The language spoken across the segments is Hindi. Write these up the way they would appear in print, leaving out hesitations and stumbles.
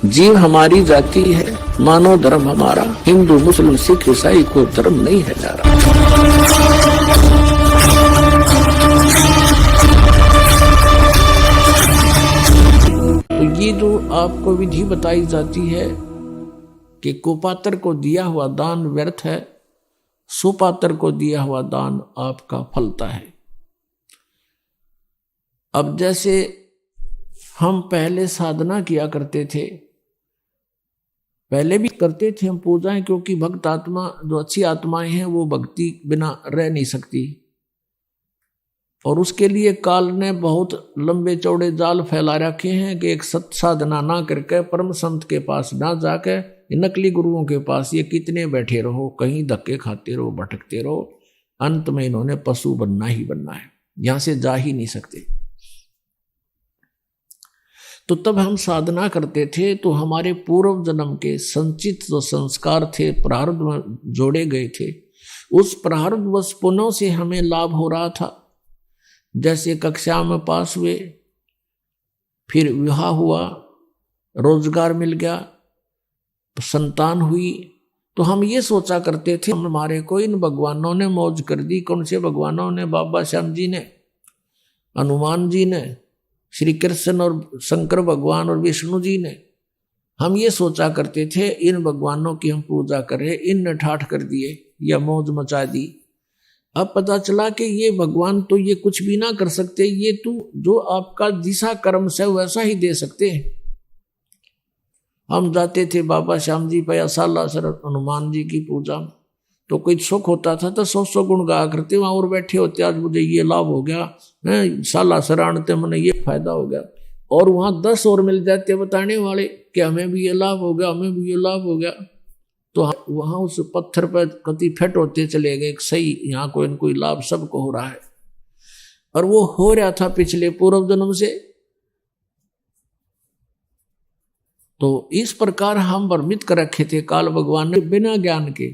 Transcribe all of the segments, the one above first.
जीव हमारी जाति है, मानव धर्म हमारा, हिंदू मुस्लिम सिख ईसाई को धर्म नहीं है न्यारा। तो ये जो आपको विधि बताई जाती है कि कुपात्र को दिया हुआ दान व्यर्थ है, सुपात्र को दिया हुआ दान आपका फलता है। अब जैसे हम पहले साधना किया करते थे, पहले भी करते थे हम पूजाएं, क्योंकि भक्त आत्मा जो अच्छी आत्माएं हैं वो भक्ति बिना रह नहीं सकती, और उसके लिए काल ने बहुत लंबे चौड़े जाल फैला रखे हैं कि एक सत साधना ना करके परम संत के पास ना जाके नकली गुरुओं के पास ये कितने बैठे रहो, कहीं धक्के खाते रहो, भटकते रहो, अंत में इन्होंने पशु बनना ही बनना है, यहां से जा ही नहीं सकते। तो तब हम साधना करते थे तो हमारे पूर्व जन्म के संचित जो संस्कार थे, प्रारब्ध में जोड़े गए थे, उस प्रारब्ध वश पुनः से हमें लाभ हो रहा था। जैसे कक्षा में पास हुए, फिर विवाह हुआ, रोजगार मिल गया, संतान हुई, तो हम ये सोचा करते थे हमारे को इन भगवानों ने मौज कर दी। कौन से भगवानों ने? बाबा श्याम जी ने, हनुमान जी ने, श्री कृष्ण और शंकर भगवान और विष्णु जी ने। हम ये सोचा करते थे इन भगवानों की हम पूजा करें, इन ने ठाठ कर दिए या मौज मचा दी। अब पता चला कि ये भगवान तो ये कुछ भी ना कर सकते, ये तो जो आपका दिशा कर्म से वैसा ही दे सकते हैं। हम जाते थे बाबा श्याम जी पे साला सर हनुमान जी की पूजा में, तो कोई सुख होता था तो 100 गुण गा करते, वहां और बैठे होते, आज मुझे ये लाभ हो गया, साला सराणते मैंने ये फायदा हो गया, और वहां 10 और मिल जाते बताने वाले कि हमें भी ये लाभ हो गया, हमें भी ये लाभ हो गया। तो वहां उस पत्थर पर कति फेट होते चले गए, सही यहाँ कोई न कोई लाभ सबको हो रहा है, और वो हो रहा था पिछले पूर्व जन्म से। तो इस प्रकार हम भ्रमित कर रखे थे काल भगवान ने बिना ज्ञान के।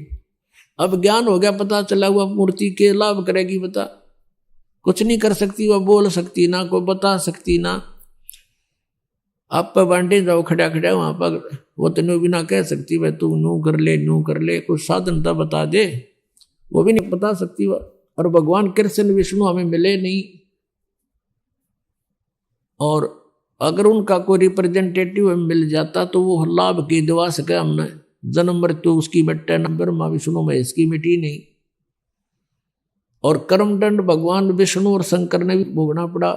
अब ज्ञान हो गया, पता चला हुआ मूर्ति के लाभ करेगी, बता कुछ नहीं कर सकती, वह बोल सकती ना, कोई बता सकती ना। आप पर बांटे जाओ खड़ा खड़ा वहां पर, वो तेनों भी ना कह सकती भाई तू नू कर ले, कुछ साधन तो बता दे, वो भी नहीं बता सकती वह। और भगवान कृष्ण विष्णु हमें मिले नहीं, और अगर उनका कोई रिप्रेजेंटेटिव मिल जाता तो वो लाभ के दिवा सके हमने। जन्म मृत्यु उसकी बट्टे न ब्रह्मा विष्णु में इसकी मिटी नहीं, और कर्मदंड भगवान विष्णु और शंकर ने भी भोगना पड़ा।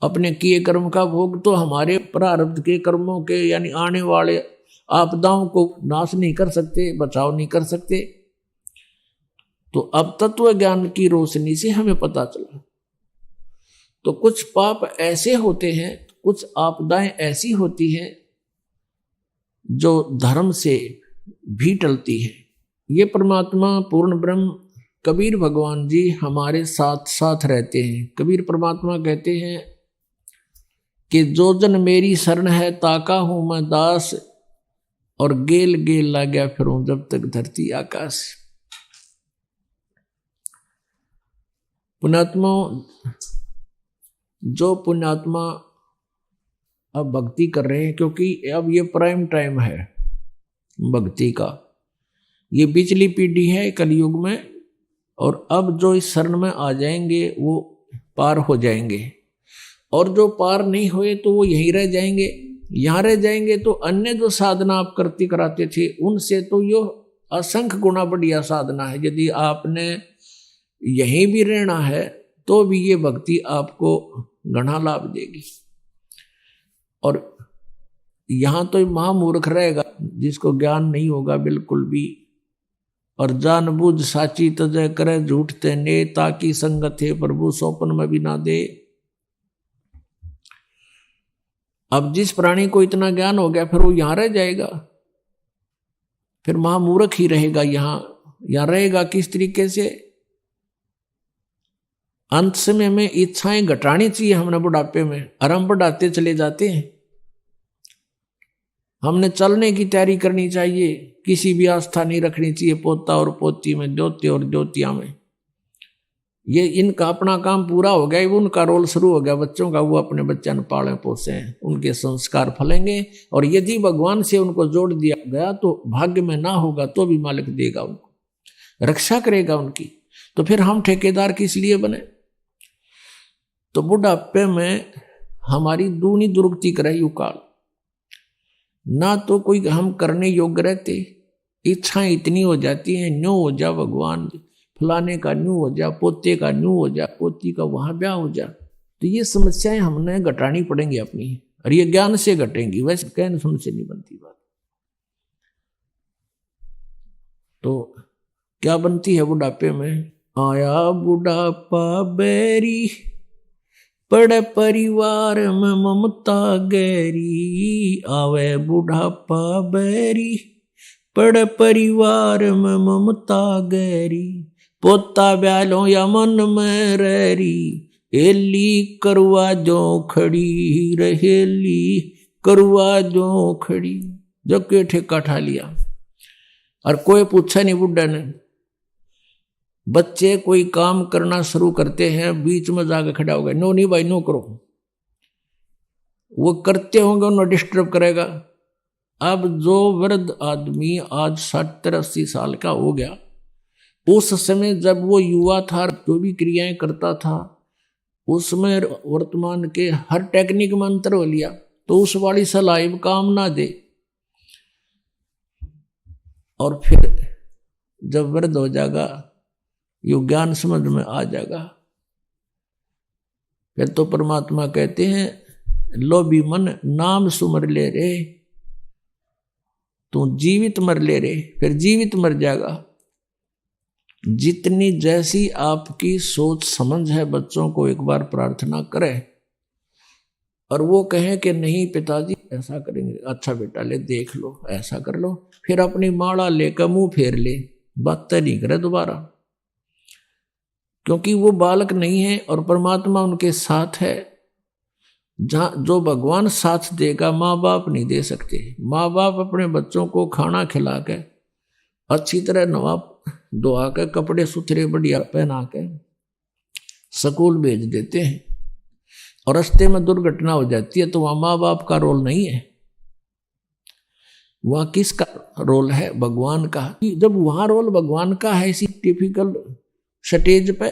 अपने किए कर्म का भोग तो हमारे प्रारब्ध के कर्मों के यानी आने वाले आपदाओं को नाश नहीं कर सकते, बचाव नहीं कर सकते। तो अब तत्व ज्ञान की रोशनी से हमें पता चला। तो कुछ पाप ऐसे होते हैं, कुछ आपदाएं ऐसी होती हैं जो धर्म से भी टलती है। ये परमात्मा पूर्ण ब्रह्म कबीर भगवान जी हमारे साथ साथ रहते हैं। कबीर परमात्मा कहते हैं कि जो जन मेरी शरण है ताका हूं मैं दास, और गेल गेल ला गया फिरूं जब तक धरती आकाश। पुण्यात्मा, जो पुण्यात्मा अब भक्ति कर रहे हैं, क्योंकि अब ये प्राइम टाइम है भक्ति का, ये पिछली पीढ़ी है कलयुग में, और अब जो इस शरण में आ जाएंगे वो पार हो जाएंगे, और जो पार नहीं हुए तो वो यहीं रह जाएंगे। यहाँ रह जाएंगे तो अन्य जो साधना आप करती कराते थे उनसे तो यो असंख्य गुना बढ़िया साधना है। यदि आपने यहीं भी रहना है तो भी ये भक्ति आपको घना लाभ देगी। और यहां तो महामूर्ख रहेगा जिसको ज्ञान नहीं होगा बिल्कुल भी, और जानबूझ साची तजय करे झूठ ते ने, ताकि संगत है प्रभु सोपन में भी ना दे। अब जिस प्राणी को इतना ज्ञान हो गया फिर वो यहां रह जाएगा, फिर महामूर्ख ही रहेगा। यहां रहेगा किस तरीके से? अंत समय में इच्छाएं घटानी चाहिए हमने बुढ़ापे में, और हम बढ़ाते चले जाते हैं। हमने चलने की तैयारी करनी चाहिए, किसी भी आस्था नहीं रखनी चाहिए पोता और पोती में, ज्योति और ज्योतिया में। ये इनका अपना काम पूरा हो गया, वो उनका रोल शुरू हो गया बच्चों का, वो अपने बच्चों ने पाले पोसे, उनके संस्कार फलेंगे। और यदि भगवान से उनको जोड़ दिया गया तो भाग्य में ना होगा तो भी मालिक देगा उनको, रक्षा करेगा उनकी। तो फिर हम ठेकेदार किस लिए बने? तो बुढ़ापे में हमारी दूनी दुर्गति करे युकाल, ना तो कोई हम करने योग्य रहते, इच्छाएं इतनी हो जाती हैं, न्यू हो जा भगवान, फलाने का न्यू हो जा, पोते का न्यू हो जा, पोती का वहां ब्याह हो जा। तो ये समस्याएं हमने घटानी पड़ेंगी अपनी, और ये ज्ञान से घटेंगी, वैसे कहने सुन से नहीं बनती बात। तो क्या बनती है बुढ़ापे में? आया बुढ़ापा बैरी, पड़े परिवार में ममता गहरी। आवे बुढ़ापा बैरी, पड़े परिवार में ममता गहरी। पोता ब्यालो या मन में रहरी, एली करवा जो खड़ी रहेली, करवा जो खड़ी। जो के ठेका ठा लिया और कोई पूछा नहीं बुढ़ा ने। बच्चे कोई काम करना शुरू करते हैं, बीच में जाकर खड़ा हो गया, नो नहीं भाई नो करो, वो करते होंगे उन्हें डिस्टर्ब करेगा। अब जो वृद्ध आदमी आज 70-80 साल का हो गया, उस समय जब वो युवा था, जो भी क्रियाएं करता था, उसमें वर्तमान के हर टेक्निक में अंतर हो लिया, तो उस वाली सलाह काम ना दे। और फिर जब वृद्ध हो जाएगा, यो ज्ञान समझ में आ जाएगा, फिर तो परमात्मा कहते हैं, लोभी मन नाम सुमर ले रे, तू जीवित मर ले रे, फिर जीवित मर जाएगा। जितनी जैसी आपकी सोच समझ है, बच्चों को एक बार प्रार्थना करें और वो कहें कि नहीं पिताजी ऐसा करेंगे, अच्छा बेटा ले देख लो, ऐसा कर लो, फिर अपनी माला लेकर मुंह फेर ले, बात नहीं करे दोबारा, क्योंकि वो बालक नहीं है और परमात्मा उनके साथ है। जहां जो भगवान साथ देगा, माँ बाप नहीं दे सकते। माँ बाप अपने बच्चों को खाना खिला के, अच्छी तरह नवा धोआ के, कपड़े सुथरे बढ़िया पहना के स्कूल भेज देते हैं, और रास्ते में दुर्घटना हो जाती है तो वहां माँ बाप का रोल नहीं है, वहां किसका रोल है? भगवान का। जब वहां रोल भगवान का है इसी टिपिकल स्टेज पे,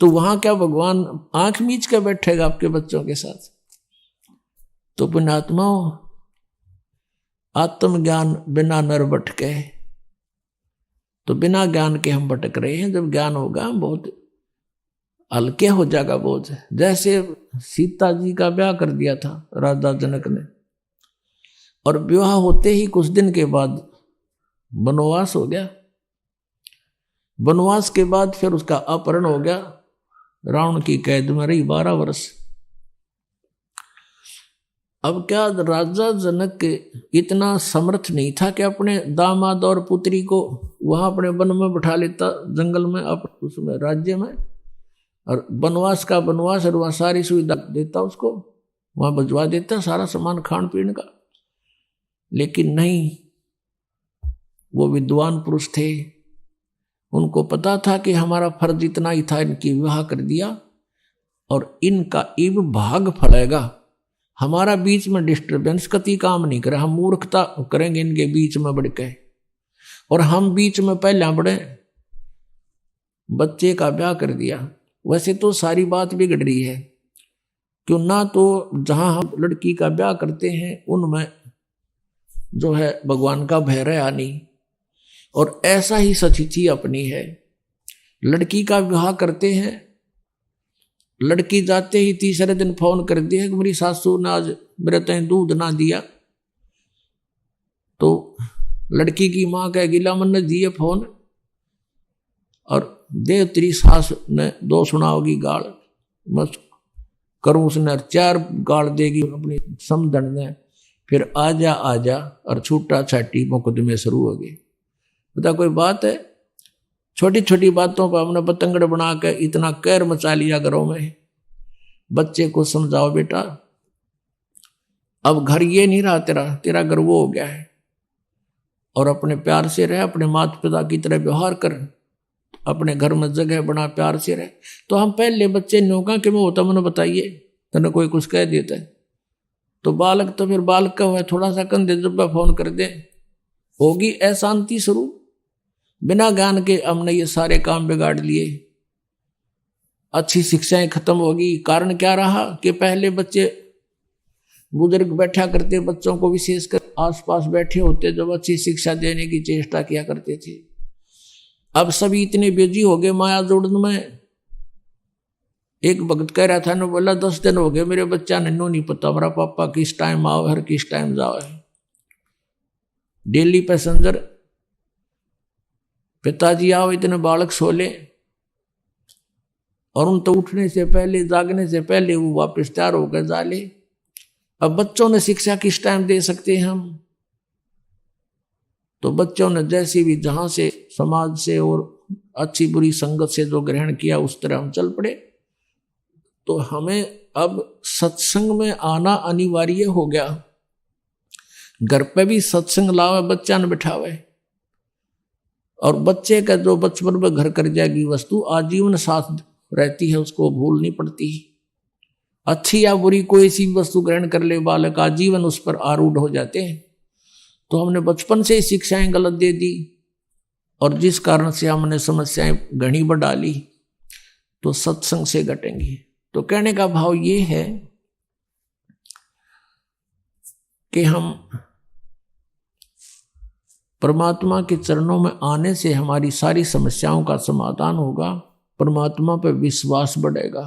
तो वहां क्या भगवान आंख मीच के बैठेगा आपके बच्चों के साथ? तो पुण्यात्माओं, आत्मज्ञान बिना नर भटके, तो बिना ज्ञान के हम भटक रहे हैं। जब ज्ञान होगा बहुत हल्के हो जाएगा बोझ। जैसे सीता जी का ब्याह कर दिया था राजा जनक ने, और विवाह होते ही कुछ दिन के बाद वनवास हो गया। वनवास के बाद फिर उसका अपहरण हो गया, रावण की कैद में रही 12 वर्ष। अब क्या राजा जनक इतना समर्थ नहीं था कि अपने दामाद और पुत्री को वहां अपने वन में बैठा लेता, जंगल में, उसमें राज्य में, और वनवास का वनवास, और वहां सारी सुविधा देता उसको, वहां भिजवा देता सारा सामान खान पीने का। लेकिन नहीं, वो विद्वान पुरुष थे, उनको पता था कि हमारा फर्ज इतना ही था, इनकी विवाह कर दिया और इनका इब भाग फलेगा, हमारा बीच में डिस्टर्बेंस कति काम नहीं करे, हम मूर्खता करेंगे इनके बीच में बढ़ के, और हम बीच में पहले बढ़े, बच्चे का ब्याह कर दिया। वैसे तो सारी बात बिगड़ रही है, क्यों ना तो जहां हम लड़की का ब्याह करते हैं उनमें जो है भगवान का भय रहा नहीं, और ऐसा ही सचिथी अपनी है। लड़की का विवाह करते हैं, लड़की जाते ही तीसरे दिन फोन कर दिया कि मेरी सासू ने आज मेरे तय दूध ना दिया, तो लड़की की माँ कह गिला मन ने दिए फोन, और दे तेरी सास ने 2 सुनाओगी गाल, बस करूं उसने 4 गाल देगी अपनी समझन ने, फिर आजा आजा, और छूटा छाटी मुकदमे शुरू हो गए। बता कोई बात है? छोटी छोटी बातों पर हमने पतंगड़ बना के इतना कहर मचा लिया घरों में। बच्चे को समझाओ बेटा, अब घर ये नहीं रहा तेरा, तेरा घर वो हो गया है, और अपने प्यार से रह, अपने माता पिता की तरह व्यवहार कर, अपने घर में जगह बना, प्यार से रहे। तो हम पहले बच्चे न्योका के में होता मैंने बताइए, तने कोई कुछ कह देता है तो बालक तो फिर बालक का हुआ, थोड़ा सा कंधे जब फोन कर दे होगी अशांति शुरू। बिना ज्ञान के हमने ये सारे काम बिगाड़ लिए, अच्छी शिक्षाएं खत्म होगी। कारण क्या रहा कि पहले बच्चे बुजुर्ग बैठा करते, बच्चों को विशेषकर आसपास बैठे होते, जब अच्छी शिक्षा देने की चेष्टा किया करते थे। अब सभी इतने बिजी हो गए माया जोड़ने में। एक भक्त कह रहा था ना, बोला 10 दिन हो गए मेरे बच्चा ने नो नहीं पता मेरा पापा किस टाइम आओ हर किस टाइम जाओ है। डेली पैसेंजर, पिताजी आओ इतने बालक सो ले, और उन तो उठने से पहले जागने से पहले वो वापस तैयार होकर जा ले। अब बच्चों ने शिक्षा किस टाइम दे सकते हैं हम? तो बच्चों ने जैसी भी जहां से समाज से और अच्छी बुरी संगत से जो ग्रहण किया उस तरह हम चल पड़े। तो हमें अब सत्संग में आना अनिवार्य हो गया। घर पे भी सत्संग लावे, बच्चा न बिठावे, और बच्चे का जो बचपन में घर कर जाएगी वस्तु आजीवन साथ रहती है, उसको भूल नहीं पड़ती। अच्छी या बुरी कोई सी वस्तु ग्रहण कर ले बालक, आजीवन उस पर आरूढ़ हो जाते हैं। तो हमने बचपन से ही शिक्षाएं गलत दे दी, और जिस कारण से हमने समस्याएं घनी बढ़ा ली, तो सत्संग से घटेंगी। तो कहने का भाव ये है कि हम परमात्मा के चरणों में आने से हमारी सारी समस्याओं का समाधान होगा, परमात्मा पर विश्वास बढ़ेगा।